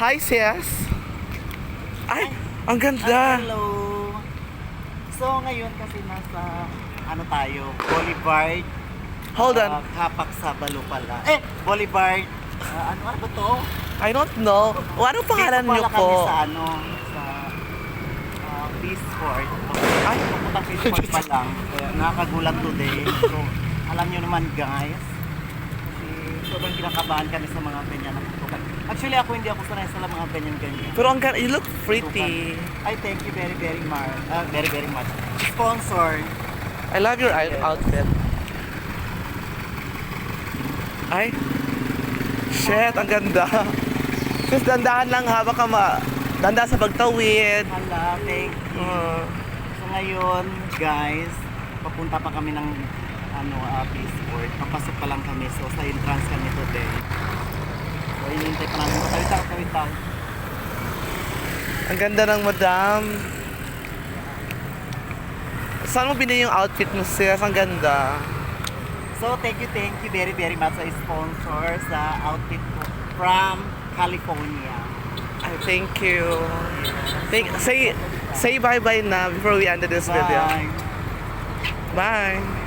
Hi, sis. Ay, ang ganda. Hello. So ngayon kasi nasa ano tayo, Boulevard. Hold on. Kapak sa Balo pala. Boulevard. Ano ba to? I don't know. Ano pangalan Dito niyo pala kami po? sa ano, sa Peaceport. Ay, Pupunta Peaceport pa lang. Kaya nakakagulat today. So, alam niyo naman guys, kasi sobrang kinakabahan kami sa mga ganyan ng tutukan. Actually ako hindi ako sanay sa mga ganyan-ganyan. pero ang ganda. You look pretty. I thank you very much. Very much. Sponsor. I love your outfit. Ay. Shit, ang ganda. Sis, dandahan lang habang ka danda sa pagtawid. Hala, thank you. So ngayon, guys, papunta pa kami ng Peaceport. Papasok pa lang kami. So sa entrance kami today. So hinihintay pa namin. Kawit lang. Ang ganda ng madam. Saan mo binili yung outfit mo, sis? Ang ganda. So thank you very much sa sponsor sa outfit ko from California. Ay, thank you. Say bye-bye na before we end this video. Bye. Bye.